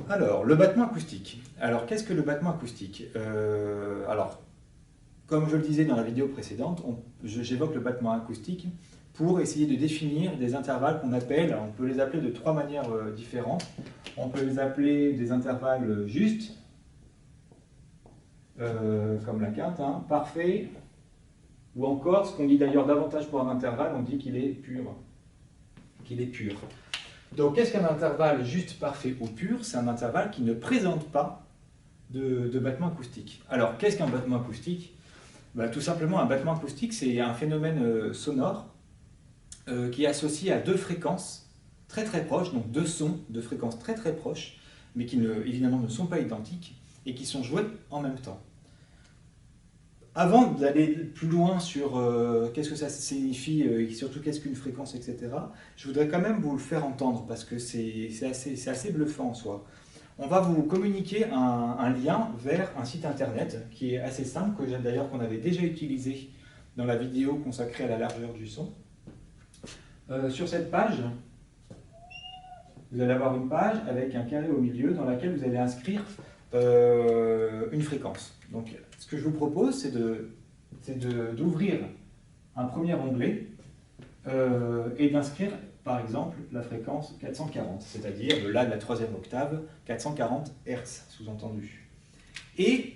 Alors, le battement acoustique. Alors, qu'est-ce que le battement acoustique? Alors, comme je le disais dans la vidéo précédente, j'évoque le battement acoustique pour essayer de définir des intervalles qu'on appelle, on peut les appeler de trois manières différentes. On peut les appeler des intervalles justes, comme la quinte, hein, parfait, ou encore, ce qu'on dit d'ailleurs davantage pour un intervalle, on dit qu'il est pur. Qu'il est pur. Donc, qu'est-ce qu'un intervalle juste, parfait ou pur? C'est un intervalle qui ne présente pas de battement acoustique. Alors, qu'est-ce qu'un battement acoustique? Bah, tout simplement, un battement acoustique, c'est un phénomène sonore qui est associé à deux fréquences très très proches, donc deux sons de fréquences très très proches, mais qui évidemment ne sont pas identiques et qui sont joués en même temps. Avant d'aller plus loin sur qu'est-ce que ça signifie et surtout qu'est-ce qu'une fréquence, etc., je voudrais quand même vous le faire entendre parce que c'est assez bluffant en soi. On va vous communiquer un lien vers un site internet qui est assez simple, d'ailleurs qu'on avait déjà utilisé dans la vidéo consacrée à la largeur du son. Sur cette page, vous allez avoir une page avec un carré au milieu dans laquelle vous allez inscrire une fréquence. Donc, ce que je vous propose, c'est d'ouvrir un premier onglet et d'inscrire, par exemple, la fréquence 440, c'est-à-dire le La de la troisième octave, 440 Hz, sous-entendu. Et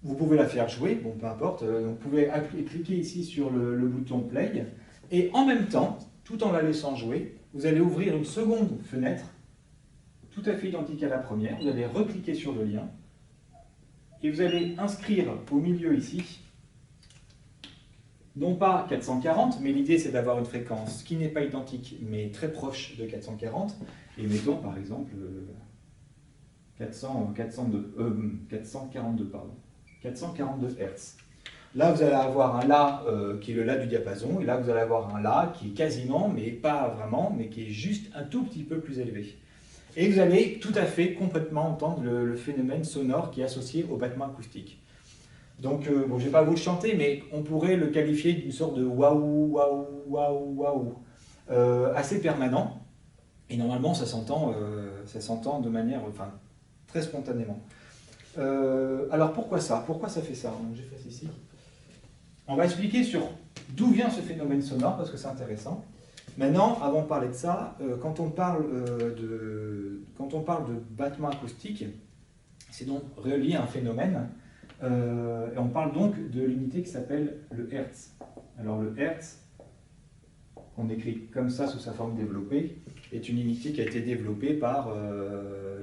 vous pouvez la faire jouer, bon, peu importe, vous pouvez cliquer ici sur le bouton Play, et en même temps, tout en la laissant jouer, vous allez ouvrir une seconde fenêtre, tout à fait identique à la première, vous allez recliquer sur le lien, et vous allez inscrire au milieu ici, non pas 440, mais l'idée c'est d'avoir une fréquence qui n'est pas identique, mais très proche de 440, et mettons par exemple 442, pardon, 442 Hz. Là, vous allez avoir un La qui est le La du diapason, et là, vous allez avoir un La qui est quasiment, mais pas vraiment, mais qui est juste un tout petit peu plus élevé. Et vous allez tout à fait, complètement entendre le phénomène sonore qui est associé au battement acoustique. Donc, bon, je ne vais pas vous le chanter, mais on pourrait le qualifier d'une sorte de waouh, waouh, waouh, waouh, assez permanent. Et normalement, ça s'entend de manière, enfin, très spontanément. Alors, pourquoi ça? Pourquoi ça fait ça? Donc, j'efface ici. On va expliquer sur d'où vient ce phénomène sonore, parce que c'est intéressant. Maintenant, avant de parler de ça, quand on parle de battement acoustique, c'est donc relié à un phénomène, et on parle donc de l'unité qui s'appelle le Hertz. Alors le Hertz, qu'on écrit comme ça sous sa forme développée, est une unité qui a été développée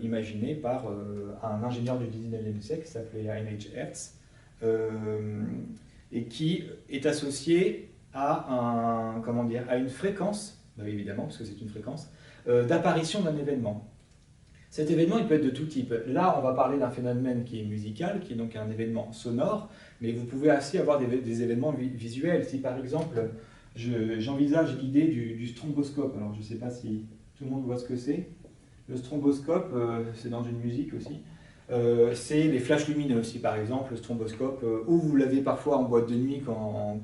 imaginée par un ingénieur du 19e siècle qui s'appelait Heinrich Hertz, et qui est associée à une fréquence, bah oui, évidemment, parce que c'est une fréquence, d'apparition d'un événement. Cet événement, il peut être de tout type. Là, on va parler d'un phénomène qui est musical, qui est donc un événement sonore, mais vous pouvez aussi avoir des événements visuels. Si par exemple, j'envisage l'idée du stromboscope, alors je ne sais pas si tout le monde voit ce que c'est. Le stromboscope, c'est dans une musique aussi. C'est les flashs lumineux, si par exemple le stromboscope, ou vous l'avez parfois en boîte de nuit quand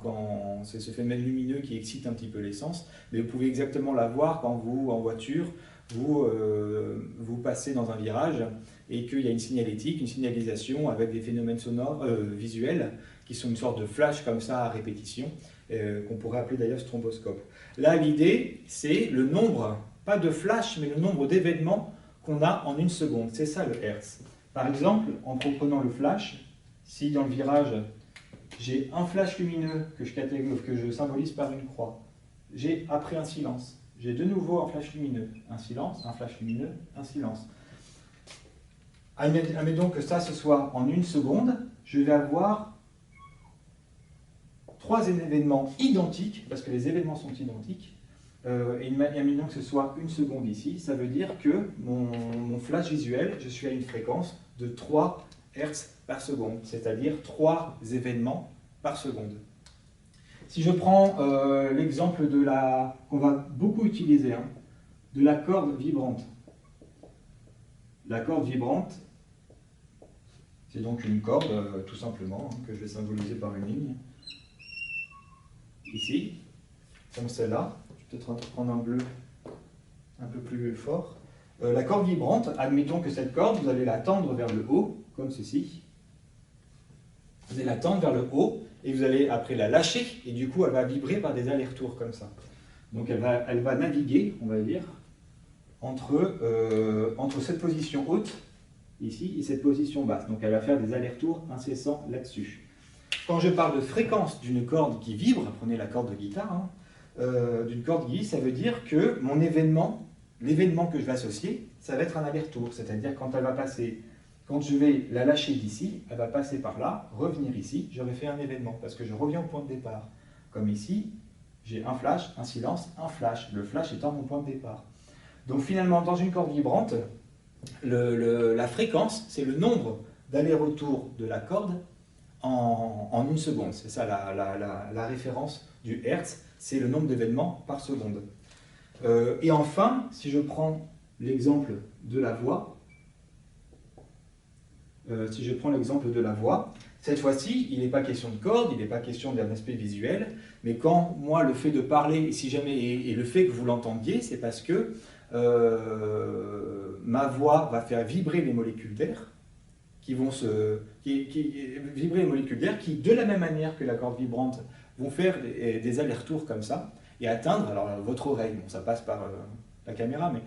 c'est ce phénomène lumineux qui excite un petit peu les sens, mais vous pouvez exactement l'avoir quand vous, en voiture, vous passez dans un virage et qu'il y a une signalétique, une signalisation avec des phénomènes sonores, visuels, qui sont une sorte de flash comme ça à répétition, qu'on pourrait appeler d'ailleurs stromboscope. Là, l'idée, c'est le nombre, pas de flash, mais le nombre d'événements qu'on a en une seconde. C'est ça le Hertz. Par exemple, en comprenant le flash, si dans le virage, j'ai un flash lumineux que je symbolise par une croix, j'ai après un silence, j'ai de nouveau un flash lumineux, un silence, un flash lumineux, un silence. Admettons que ça, ce soit en une seconde, je vais avoir trois événements identiques, parce que les événements sont identiques, et admettons que ce soit une seconde ici, ça veut dire que mon flash visuel, je suis à une fréquence de 3 Hz par seconde, c'est-à-dire 3 événements par seconde. Si je prends l'exemple qu'on va beaucoup utiliser, hein, de la corde vibrante. La corde vibrante, c'est donc une corde, tout simplement, hein, que je vais symboliser par une ligne. Ici, comme celle-là. Je vais peut-être prendre un bleu un peu plus fort. La corde vibrante, admettons que cette corde, vous allez la tendre vers le haut, comme ceci. Vous allez la tendre vers le haut, et vous allez après la lâcher, et du coup elle va vibrer par des allers-retours comme ça. Donc elle va naviguer, on va dire, entre cette position haute, ici, et cette position basse. Donc elle va faire des allers-retours incessants là-dessus. Quand je parle de fréquence d'une corde qui vibre, prenez la corde de guitare, hein, d'une corde qui vibre, ça veut dire que mon événement, l'événement que je vais associer, ça va être un aller-retour. C'est-à-dire quand elle va passer, quand je vais la lâcher d'ici, elle va passer par là, revenir ici, j'aurai fait un événement, parce que je reviens au point de départ. Comme ici, j'ai un flash, un silence, un flash, le flash étant mon point de départ. Donc finalement, dans une corde vibrante, la fréquence, c'est le nombre d'allers-retours de la corde en une seconde. C'est ça la référence du Hertz, c'est le nombre d'événements par seconde. Et enfin, si je prends l'exemple de la voix, cette fois-ci, il n'est pas question de corde, il n'est pas question d'un aspect visuel, mais quand moi, le fait de parler, si jamais, et le fait que vous l'entendiez, c'est parce que ma voix va faire vibrer les molécules d'air, vibrer les molécules d'air qui, de la même manière que la corde vibrante, vont faire des allers-retours comme ça, et atteindre alors, votre oreille, bon, ça passe par la caméra, mais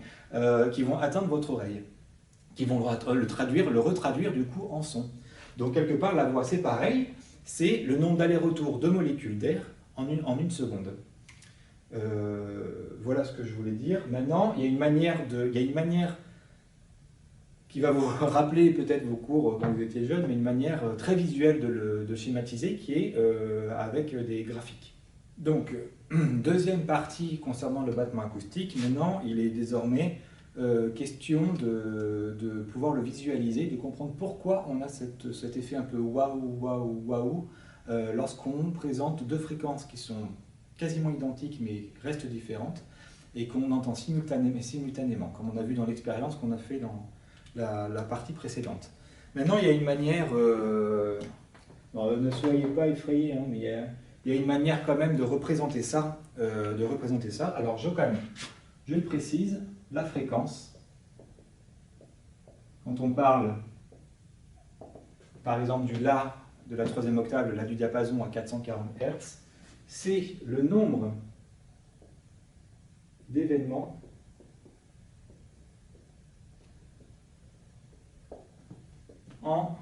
qui vont atteindre votre oreille, qui vont le retraduire du coup en son. Donc quelque part, la voix, c'est pareil, c'est le nombre d'allers-retours de molécules d'air en une seconde. Voilà ce que je voulais dire. Maintenant, il y a une manière qui va vous rappeler peut-être vos cours quand vous étiez jeune, mais une manière très visuelle de schématiser, qui est avec des graphiques. Donc, deuxième partie concernant le battement acoustique. Maintenant, il est désormais question de pouvoir le visualiser, de comprendre pourquoi on a cet effet un peu waouh, waouh, waouh, lorsqu'on présente deux fréquences qui sont quasiment identiques mais restent différentes et qu'on entend simultanément, comme on a vu dans l'expérience qu'on a fait dans la partie précédente. Maintenant, il y a une manière, ne soyez pas effrayés, hein, mais il y a une manière quand même de représenter ça. Alors, je le précise, la fréquence, quand on parle, par exemple, du La, de la troisième octave, le La du diapason à 440 Hz, c'est le nombre d'événements en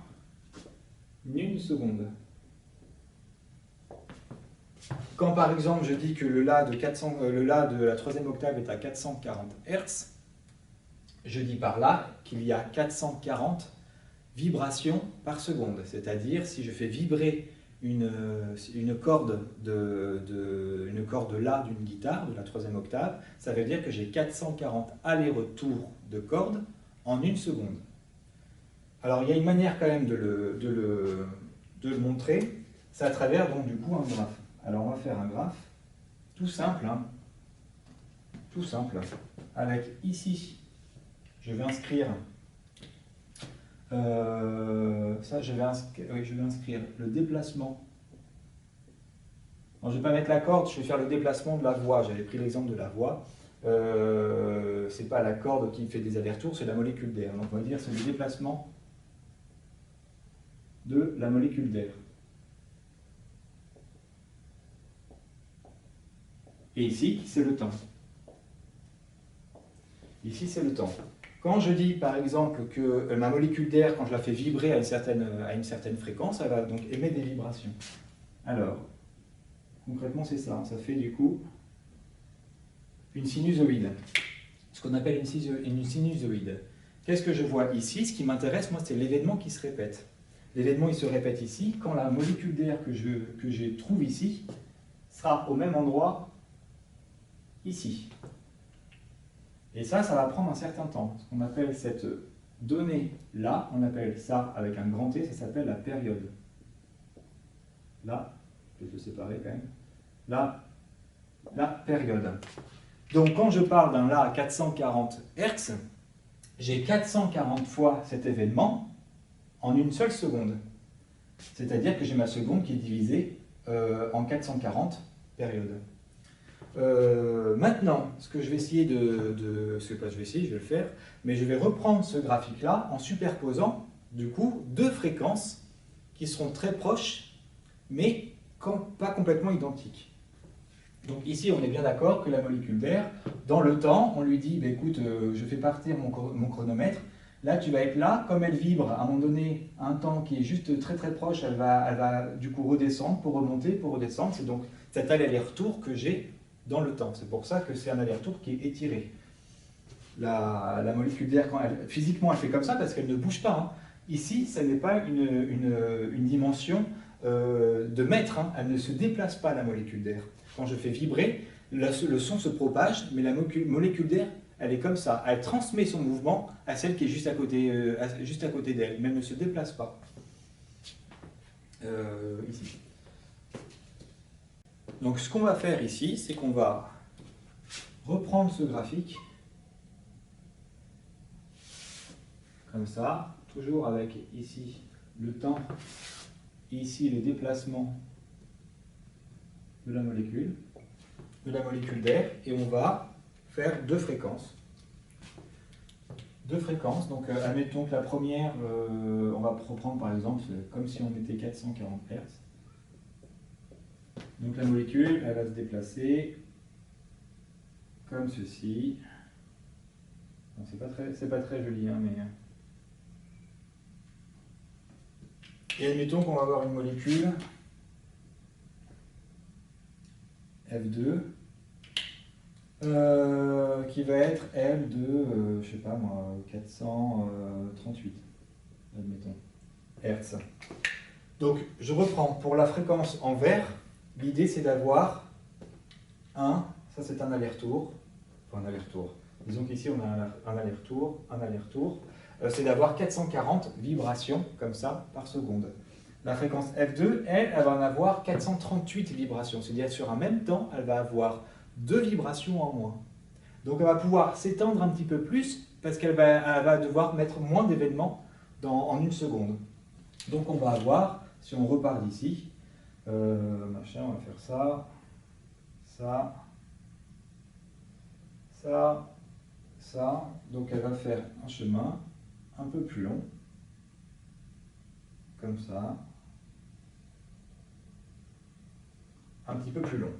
une seconde. Quand par exemple je dis que le La de la troisième octave est à 440 Hz, je dis par là qu'il y a 440 vibrations par seconde. C'est-à-dire si je fais vibrer une corde La d'une guitare, de la troisième octave, ça veut dire que j'ai 440 allers-retours de cordes en une seconde. Alors il y a une manière quand même de le montrer, c'est à travers donc du coup un graphe. Alors on va faire un graphe tout simple, avec ici, je vais inscrire je vais inscrire le déplacement. Alors, je ne vais pas mettre la corde, je vais faire le déplacement de la voix. J'avais pris l'exemple de la voix. Ce n'est pas la corde qui fait des allers-retours, c'est la molécule d'air. Donc on va dire c'est le déplacement de la molécule d'air. Et ici, c'est le temps. Ici, c'est le temps. Quand je dis par exemple que ma molécule d'air, quand je la fais vibrer à une certaine fréquence, elle va donc émettre des vibrations. Alors, concrètement c'est ça, ça fait du coup une sinusoïde, ce qu'on appelle une sinusoïde. Qu'est-ce que je vois ici? Ce qui m'intéresse, moi, c'est l'événement qui se répète. L'événement, il se répète ici, quand la molécule d'air que je trouve ici sera au même endroit ici. Et ça va prendre un certain temps. Ce qu'on appelle cette donnée-là, on appelle ça avec un grand T, ça s'appelle la période. Là, je vais le séparer quand même. La période. Donc quand je parle d'un La à 440 Hz, j'ai 440 fois cet événement en une seule seconde. C'est-à-dire que j'ai ma seconde qui est divisée en 440 périodes. Maintenant, ce que je vais essayer je vais le faire, mais je vais reprendre ce graphique-là en superposant, du coup, deux fréquences qui seront très proches, mais pas complètement identiques. Donc ici, on est bien d'accord que la molécule d'air, dans le temps, on lui dit, bah, écoute, je fais partir mon chronomètre, là tu vas être là, comme elle vibre, à un moment donné, un temps qui est juste très très proche, elle va du coup redescendre, pour remonter, pour redescendre, c'est donc cet aller-retour que j'ai dans le temps. C'est pour ça que c'est un aller-retour qui est étiré. La molécule d'air, physiquement, elle fait comme ça parce qu'elle ne bouge pas. Hein. Ici, ça n'est pas une dimension de mètre, hein. Elle ne se déplace pas, la molécule d'air. Quand je fais vibrer, le son se propage, mais la molécule d'air, elle est comme ça. Elle transmet son mouvement à celle qui est juste à côté d'elle, mais elle ne se déplace pas. Ici. Donc ce qu'on va faire ici, c'est qu'on va reprendre ce graphique, comme ça, toujours avec ici le temps, ici les déplacements de la molécule d'air, et on va faire deux fréquences. Donc admettons que la première, on va reprendre par exemple, comme si on mettait 440 Hz. Donc la molécule, elle va se déplacer comme ceci. Bon, c'est pas très joli, hein, mais... Et admettons qu'on va avoir une molécule F2 qui va être elle de, je sais pas moi, 438, admettons, Hertz. Donc je reprends, pour la fréquence en vert, l'idée c'est d'avoir ça c'est un aller-retour, enfin un aller-retour, disons qu'ici on a un aller-retour, c'est d'avoir 440 vibrations comme ça par seconde. La fréquence F2, elle va en avoir 438 vibrations, c'est-à-dire sur un même temps, elle va avoir 2 vibrations en moins. Donc elle va pouvoir s'étendre un petit peu plus parce qu'elle va devoir mettre moins d'événements en une seconde. Donc on va avoir, si on repart d'ici, on va faire ça, ça. Donc elle va faire un chemin un peu plus long, comme ça, un petit peu plus long.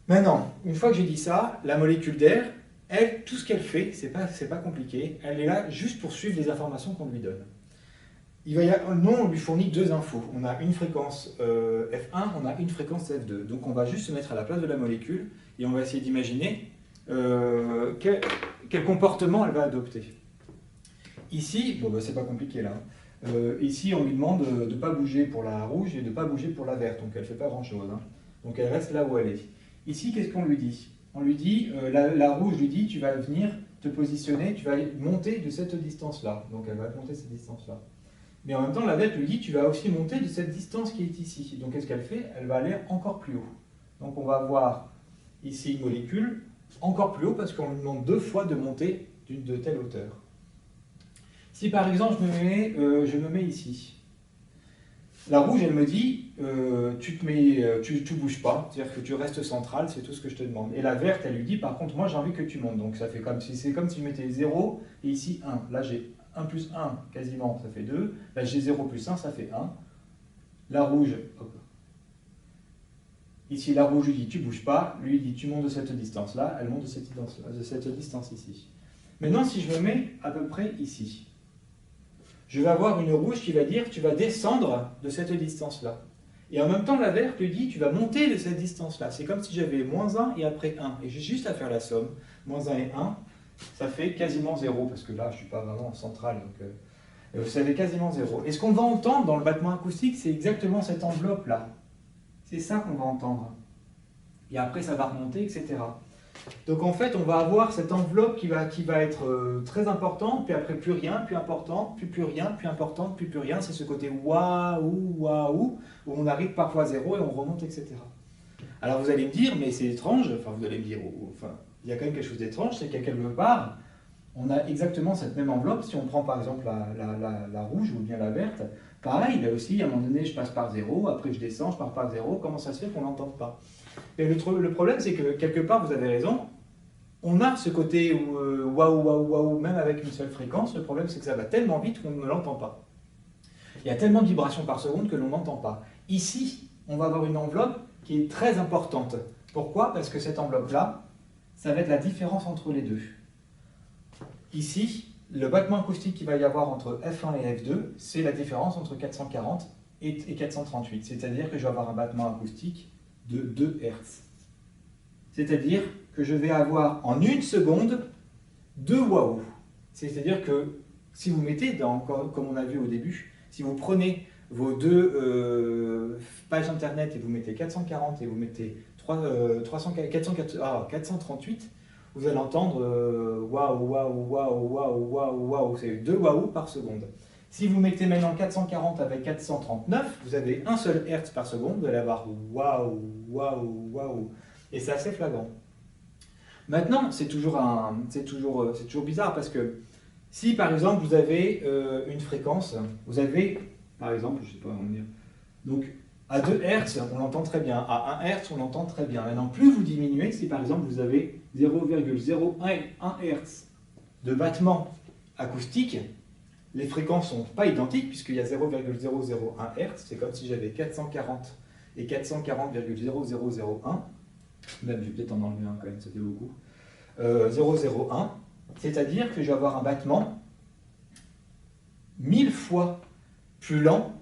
Maintenant, une fois que j'ai dit ça, la molécule d'air, elle, tout ce qu'elle fait, c'est pas compliqué, elle est là juste pour suivre les informations qu'on lui donne. Nous, on lui fournit deux infos. On a une fréquence F1, on a une fréquence F2. Donc on va juste se mettre à la place de la molécule et on va essayer d'imaginer quel comportement elle va adopter. Ici, bon, c'est pas compliqué là. Ici, on lui demande de ne pas bouger pour la rouge et de ne pas bouger pour la verte. Donc elle ne fait pas grand-chose. Hein. Donc elle reste là où elle est. Ici, qu'est-ce qu'on lui dit? On lui dit, la rouge lui dit, tu vas venir te positionner, tu vas monter de cette distance-là. Donc elle va monter cette distance-là. Mais en même temps, la verte lui dit, tu vas aussi monter de cette distance qui est ici. Donc qu'est-ce qu'elle fait? Elle va aller encore plus haut. Donc on va avoir ici une molécule encore plus haut parce qu'on lui demande 2 fois de monter de telle hauteur. Si par exemple je me mets ici, la rouge elle me dit tu ne bouges pas, c'est-à-dire que tu restes central, c'est tout ce que je te demande. Et la verte elle lui dit par contre moi j'ai envie que tu montes, donc ça fait c'est comme si je mettais 0 et ici 1. Là j'ai 1 plus 1 quasiment, ça fait 2. Là j'ai 0 plus 1, ça fait 1. La rouge, hop. Ici la rouge lui dit tu ne bouges pas, lui il dit tu montes de cette distance là, elle monte de cette distance ici. Maintenant si je me mets à peu près ici, je vais avoir une rouge qui va dire tu vas descendre de cette distance-là. Et en même temps, la verte lui dit tu vas monter de cette distance-là. C'est comme si j'avais moins 1 et après 1. Et j'ai juste à faire la somme. Moins 1 et 1, ça fait quasiment 0, parce que là, je ne suis pas vraiment en centrale. Donc, ça fait quasiment 0. Et ce qu'on va entendre dans le battement acoustique, c'est exactement cette enveloppe-là. C'est ça qu'on va entendre. Et après, ça va remonter, etc. Donc en fait, on va avoir cette enveloppe qui va être très importante, puis après plus rien, plus importante, puis plus rien, plus importante, puis plus rien. C'est ce côté waouh, waouh, où on arrive parfois à 0 et on remonte, etc. Alors vous allez me dire, mais c'est étrange, enfin vous allez me dire, il y a quand même quelque chose d'étrange, c'est qu'à quelque part, on a exactement cette même enveloppe. Si on prend par exemple la rouge ou bien la verte, pareil, là aussi, à un moment donné, je passe par 0, après je descends, je pars par 0, comment ça se fait qu'on n'entende pas? Et le problème, c'est que quelque part, vous avez raison, on a ce côté waouh, waouh, waouh, même avec une seule fréquence. Le problème, c'est que ça va tellement vite qu'on ne l'entend pas. Il y a tellement de vibrations par seconde que l'on n'entend pas. Ici, on va avoir une enveloppe qui est très importante. Pourquoi? Parce que cette enveloppe-là, ça va être la différence entre les deux. Ici, le battement acoustique qu'il va y avoir entre F1 et F2, c'est la différence entre 440 et 438. C'est-à-dire que je vais avoir un battement acoustique de 2 Hz. C'est-à-dire que je vais avoir en une seconde 2 waouh. C'est-à-dire que si vous mettez, comme on a vu au début, si vous prenez vos deux pages internet et vous mettez 440 et vous mettez 438, vous allez entendre waouh, waouh, waouh, waouh, waouh, waouh. C'est 2 waouh par seconde. Si vous mettez maintenant 440 avec 439, vous avez un seul hertz par seconde, vous allez avoir waouh, waouh, waouh. Et c'est assez flagrant. Maintenant, c'est toujours bizarre parce que si par exemple vous avez une fréquence, vous avez par exemple, je ne sais pas comment dire, donc à 2 Hz on l'entend très bien, à 1 Hz on l'entend très bien. Maintenant, plus vous diminuez, si par exemple vous avez 0,01 Hz de battement acoustique, les fréquences ne sont pas identiques puisqu'il y a 0,001 Hz, c'est comme si j'avais 440 et 440,0001. Même, je vais peut-être en enlever un quand même, ça fait beaucoup. 0,01, c'est-à-dire que je vais avoir un battement 1000 fois plus lent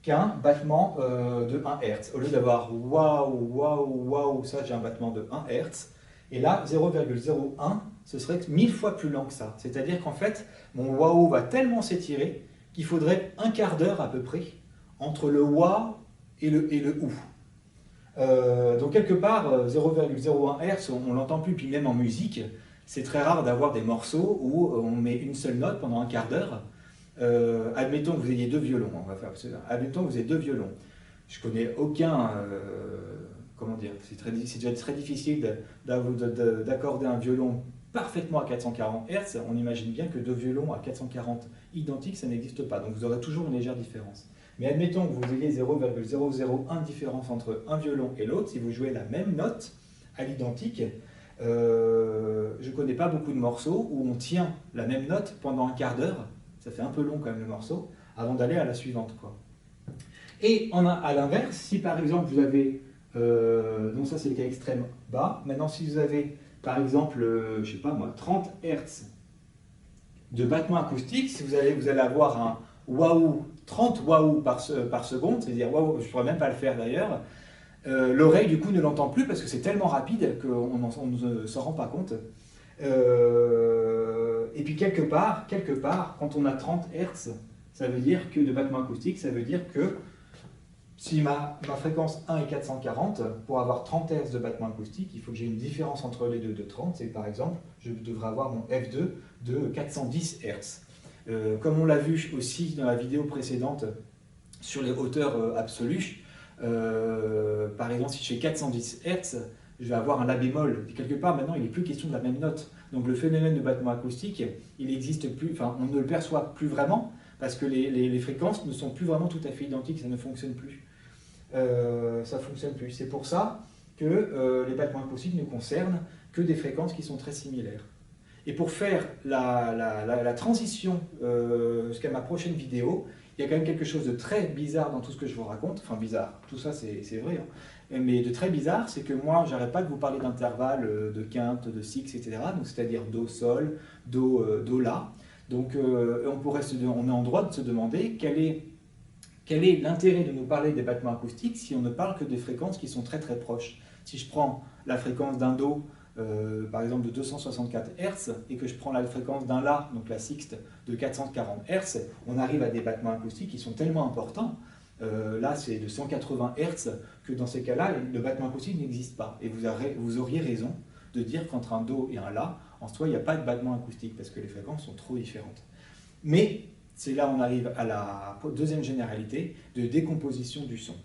qu'un battement de 1 Hz. Au lieu d'avoir waouh, waouh, waouh, ça j'ai un battement de 1 Hz. Et là, 0,01, ce serait 1000 fois plus lent que ça. C'est-à-dire qu'en fait, mon waouh va tellement s'étirer qu'il faudrait un quart d'heure à peu près entre le waouh et le ou. Donc quelque part, 0,01 Hz, on ne l'entend plus, puis même en musique, c'est très rare d'avoir des morceaux où on met une seule note pendant un quart d'heure. Admettons que vous ayez 2 violons, on va faire cela. Admettons que vous ayez 2 violons. Je connais aucun, comment dire, c'est déjà très difficile d'accorder un violon parfaitement à 440 Hz. On imagine bien que 2 violons à 440 identiques, ça n'existe pas. Donc vous aurez toujours une légère différence. Mais admettons que vous ayez 0,001 différence entre un violon et l'autre, si vous jouez la même note à l'identique, je ne connais pas beaucoup de morceaux où on tient la même note pendant un quart d'heure, ça fait un peu long quand même le morceau, avant d'aller à la suivante, quoi. Et à l'inverse, si par exemple vous avez, donc ça c'est le cas extrême bas, maintenant si vous avez par exemple, je sais pas moi, 30 Hz de battement acoustique, si vous allez avoir un waouh, 30 waouh par seconde, c'est-à-dire waouh, je ne pourrais même pas le faire d'ailleurs, l'oreille du coup ne l'entend plus parce que c'est tellement rapide qu'on ne s'en rend pas compte. Et puis quelque part, quand on a 30 Hz, ça veut dire que de battement acoustique, ça veut dire que si ma fréquence 1 est 440, pour avoir 30 Hz de battement acoustique, il faut que j'ai une différence entre les deux de 30. C'est par exemple, je devrais avoir mon F2 de 410 Hz. Comme on l'a vu aussi dans la vidéo précédente sur les hauteurs absolues, par exemple, si je fais 410 Hz, je vais avoir un La bémol. Et quelque part, maintenant, il n'est plus question de la même note. Donc le phénomène de battement acoustique, il n'existe plus, enfin, on ne le perçoit plus vraiment, parce que les fréquences ne sont plus vraiment tout à fait identiques, ça ne fonctionne plus. Ça fonctionne plus. C'est pour ça que les battements acoustiques ne concernent que des fréquences qui sont très similaires. Et pour faire la transition jusqu'à ma prochaine vidéo, il y a quand même quelque chose de très bizarre dans tout ce que je vous raconte. Enfin bizarre, tout ça c'est vrai, hein. Mais de très bizarre, c'est que moi, j'arrête pas de vous parler d'intervalles, de quintes, de sixtes, etc. Donc c'est-à-dire Do, Sol, Do, Do, La. Donc on est en droit de se demander quel est l'intérêt de nous parler des battements acoustiques si on ne parle que des fréquences qui sont très très proches. Si je prends la fréquence d'un Do, par exemple de 264 Hz, et que je prends la fréquence d'un La, donc la sixte, de 440 Hz, on arrive à des battements acoustiques qui sont tellement importants. Là, c'est de 180 Hz, que dans ces cas-là, le battement acoustique n'existe pas. Et vous auriez raison de dire qu'entre un Do et un La, en soi, il n'y a pas de battement acoustique, parce que les fréquences sont trop différentes. Mais c'est là où on arrive à la deuxième généralité de décomposition du son.